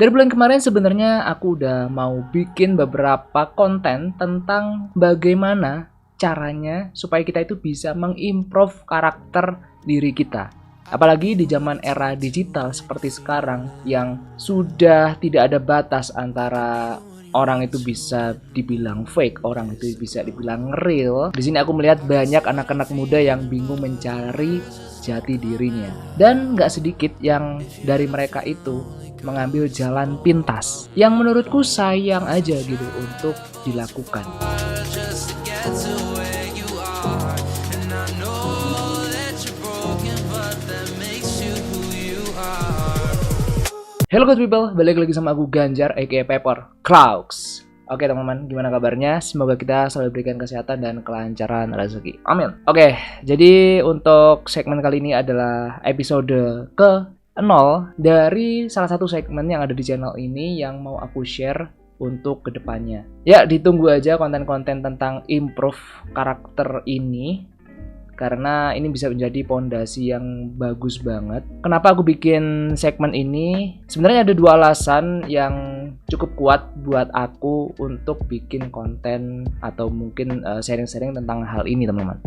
Dari bulan kemarin sebenarnya aku udah mau bikin beberapa konten tentang bagaimana caranya supaya kita itu bisa mengimprove karakter diri kita. Apalagi di zaman era digital seperti sekarang yang sudah tidak ada batas antara orang itu bisa dibilang fake, orang itu bisa dibilang real. Di sini aku melihat banyak anak-anak muda yang bingung mencari jati dirinya. Dan nggak sedikit yang dari mereka itu mengambil jalan pintas yang menurutku sayang aja gitu untuk dilakukan. Hello good people, balik lagi sama aku Ganjar aka Pepper Crowds. Oke teman-teman, gimana kabarnya? Semoga kita selalu diberikan kesehatan dan kelancaran rezeki. Amin. Oke, jadi untuk segmen kali ini adalah episode ke 0 dari salah satu segmen yang ada di channel ini yang mau aku share untuk kedepannya. Ya, ditunggu aja konten-konten tentang improve karakter ini, karena ini bisa menjadi pondasi yang bagus banget. Kenapa aku bikin segmen ini? Sebenarnya ada dua alasan yang cukup kuat buat aku untuk bikin konten atau mungkin sharing-sharing tentang hal ini, teman-teman.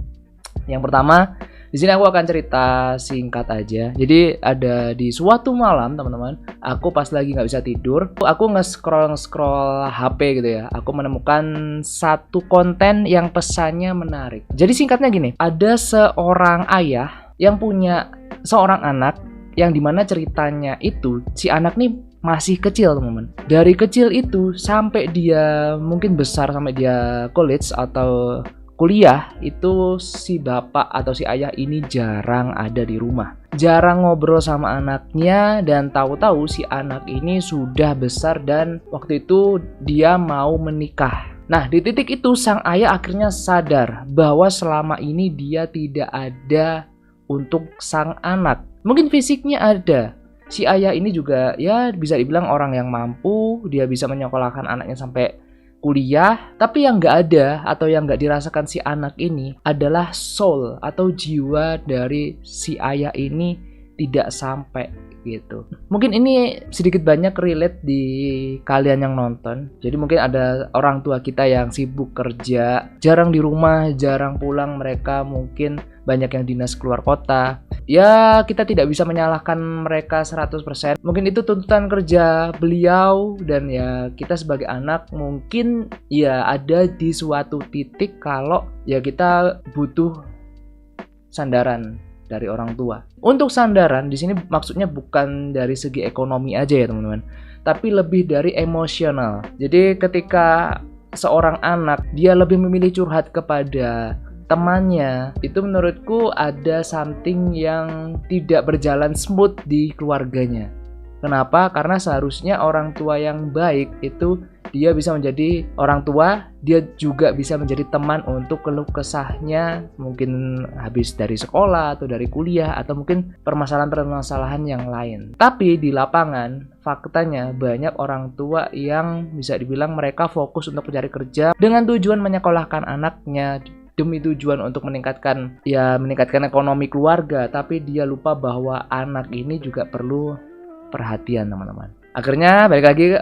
Yang pertama, di sini aku akan cerita singkat aja. Jadi ada di suatu malam, teman-teman, aku pas lagi nggak bisa tidur, aku nge-scroll HP gitu ya. Aku menemukan satu konten yang pesannya menarik. Jadi singkatnya gini, ada seorang ayah yang punya seorang anak yang dimana ceritanya itu si anak nih masih kecil, teman-teman. Dari kecil itu sampai dia mungkin besar, sampai dia college atau kuliah, itu si bapak atau si ayah ini jarang ada di rumah, jarang ngobrol sama anaknya, dan tahu-tahu si anak ini sudah besar dan waktu itu dia mau menikah. Nah, di titik itu sang ayah akhirnya sadar bahwa selama ini dia tidak ada untuk sang anak. Mungkin fisiknya ada, si ayah ini juga ya bisa dibilang orang yang mampu, dia bisa menyekolahkan anaknya sampai kuliah, tapi yang nggak ada atau yang nggak dirasakan si anak ini adalah soul atau jiwa dari si ayah ini tidak sampai gitu. Mungkin ini sedikit banyak relate di kalian yang nonton. Jadi mungkin ada orang tua kita yang sibuk kerja, jarang di rumah, jarang pulang, mereka mungkin banyak yang dinas keluar kota. Ya, kita tidak bisa menyalahkan mereka 100%. Mungkin itu tuntutan kerja beliau, dan ya kita sebagai anak mungkin ya ada di suatu titik kalau ya kita butuh sandaran dari orang tua. Untuk sandaran di sini maksudnya bukan dari segi ekonomi aja ya, teman-teman, tapi lebih dari emosional. Jadi ketika seorang anak dia lebih memilih curhat kepada temannya, itu menurutku ada something yang tidak berjalan smooth di keluarganya. Kenapa? Karena seharusnya orang tua yang baik itu dia bisa menjadi orang tua, dia juga bisa menjadi teman untuk keluh kesahnya, mungkin habis dari sekolah atau dari kuliah atau mungkin permasalahan-permasalahan yang lain. Tapi di lapangan faktanya banyak orang tua yang bisa dibilang mereka fokus untuk mencari kerja dengan tujuan menyekolahkan anaknya, demi tujuan untuk meningkatkan ekonomi keluarga, tapi dia lupa bahwa anak ini juga perlu perhatian, teman-teman. Akhirnya balik lagi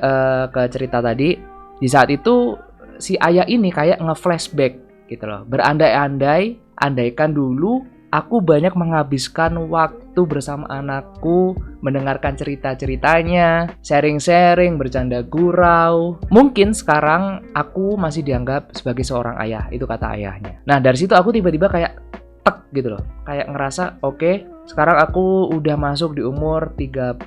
ke cerita tadi. Di saat itu si ayah ini kayak nge-flashback gitu loh. Berandai-andai, andaikan dulu aku banyak menghabiskan waktu bersama anakku, mendengarkan cerita-ceritanya, sharing-sharing, bercanda gurau. Mungkin sekarang aku masih dianggap sebagai seorang ayah, itu kata ayahnya. Nah, dari situ aku tiba-tiba kayak tek gitu loh. Kayak ngerasa, oke, sekarang aku udah masuk di umur 31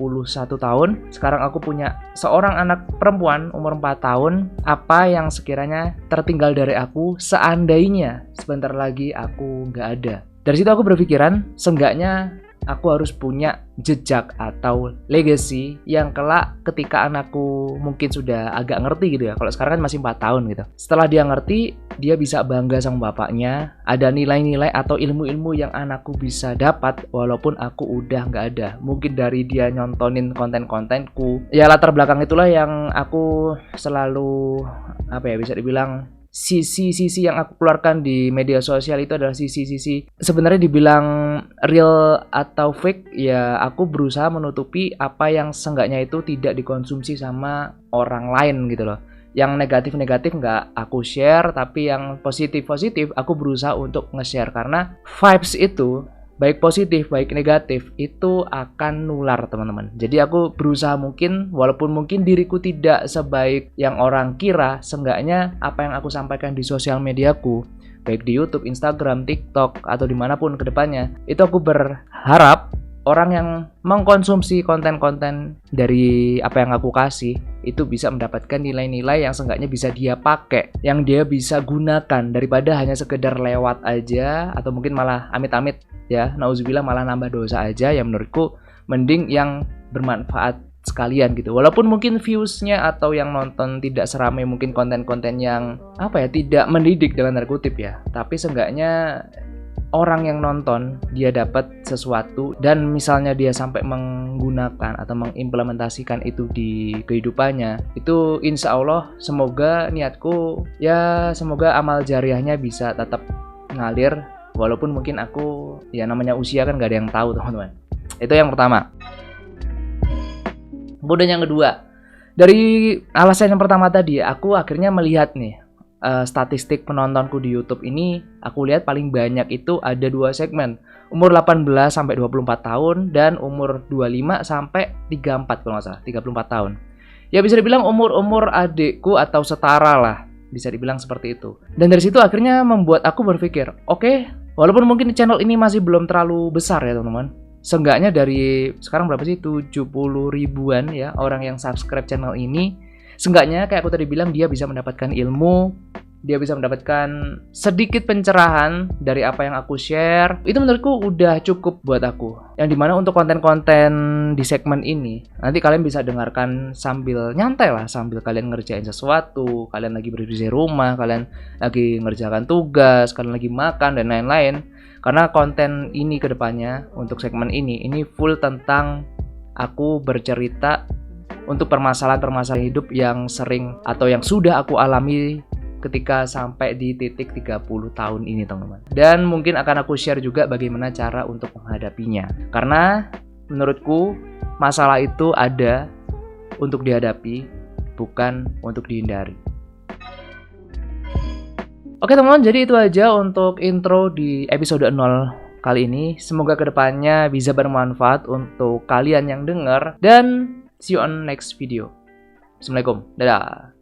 tahun. Sekarang aku punya seorang anak perempuan umur 4 tahun. Apa yang sekiranya tertinggal dari aku seandainya sebentar lagi aku nggak ada. Dari situ aku berpikiran, seenggaknya aku harus punya jejak atau legacy yang kelak ketika anakku mungkin sudah agak ngerti gitu ya. Kalau sekarang kan masih 4 tahun gitu. Setelah dia ngerti, dia bisa bangga sama bapaknya. Ada nilai-nilai atau ilmu-ilmu yang anakku bisa dapat walaupun aku udah nggak ada. Mungkin dari dia nyontonin konten-kontenku. Ya latar belakang itulah yang aku selalu bisa dibilang sisi-sisi yang aku keluarkan di media sosial itu adalah sisi-sisi sebenarnya dibilang real atau fake, ya aku berusaha menutupi apa yang seenggaknya itu tidak dikonsumsi sama orang lain gitu loh. Yang negatif-negatif nggak aku share, tapi yang positif-positif aku berusaha untuk nge-share, karena vibes itu baik positif, baik negatif, itu akan nular teman-teman. Jadi aku berusaha mungkin, walaupun mungkin diriku tidak sebaik yang orang kira, seenggaknya apa yang aku sampaikan di sosial mediaku, baik di YouTube, Instagram, TikTok, atau dimanapun kedepannya, itu aku berharap orang yang mengkonsumsi konten-konten dari apa yang aku kasih itu bisa mendapatkan nilai-nilai yang seenggaknya bisa dia pakai, yang dia bisa gunakan, daripada hanya sekedar lewat aja, atau mungkin malah amit-amit ya, nauzubillah malah nambah dosa aja. Yang menurutku mending yang bermanfaat sekalian gitu. Walaupun mungkin viewsnya atau yang nonton tidak seramai mungkin konten-konten yang apa ya, tidak mendidik dalam tanda kutip ya, tapi seenggaknya orang yang nonton dia dapat sesuatu, dan misalnya dia sampai menggunakan atau mengimplementasikan itu di kehidupannya, itu insya Allah semoga niatku ya, semoga amal jariahnya bisa tetap ngalir, walaupun mungkin aku ya namanya usia kan gak ada yang tahu teman-teman. Itu yang pertama. Kemudian yang kedua, dari alasan yang pertama tadi, aku akhirnya melihat nih statistik penontonku di YouTube ini, aku lihat paling banyak itu ada 2 segmen, umur 18 sampai 24 tahun dan umur 25 sampai 34 kalau nggak salah, 34 tahun. Ya bisa dibilang umur-umur adikku atau setara lah, bisa dibilang seperti itu. Dan dari situ akhirnya membuat aku berpikir, oke, walaupun mungkin channel ini masih belum terlalu besar ya teman-teman, seenggaknya dari sekarang berapa sih, 70 ribuan ya orang yang subscribe channel ini. Seenggaknya kayak aku tadi bilang, dia bisa mendapatkan ilmu, dia bisa mendapatkan sedikit pencerahan dari apa yang aku share. Itu menurutku udah cukup buat aku. Yang dimana untuk konten-konten di segmen ini, nanti kalian bisa dengarkan sambil nyantai lah, sambil kalian ngerjain sesuatu, kalian lagi bersih rumah, kalian lagi ngerjakan tugas, kalian lagi makan dan lain-lain. Karena konten ini kedepannya untuk segmen ini full tentang aku bercerita untuk permasalahan-permasalahan hidup yang sering atau yang sudah aku alami ketika sampai di titik 30 tahun ini teman-teman. Dan mungkin akan aku share juga bagaimana cara untuk menghadapinya. Karena menurutku masalah itu ada untuk dihadapi, bukan untuk dihindari. Oke teman-teman, jadi itu aja untuk intro di episode 0 kali ini. Semoga kedepannya bisa bermanfaat untuk kalian yang dengar, dan see you on next video. Assalamualaikum. Dadah.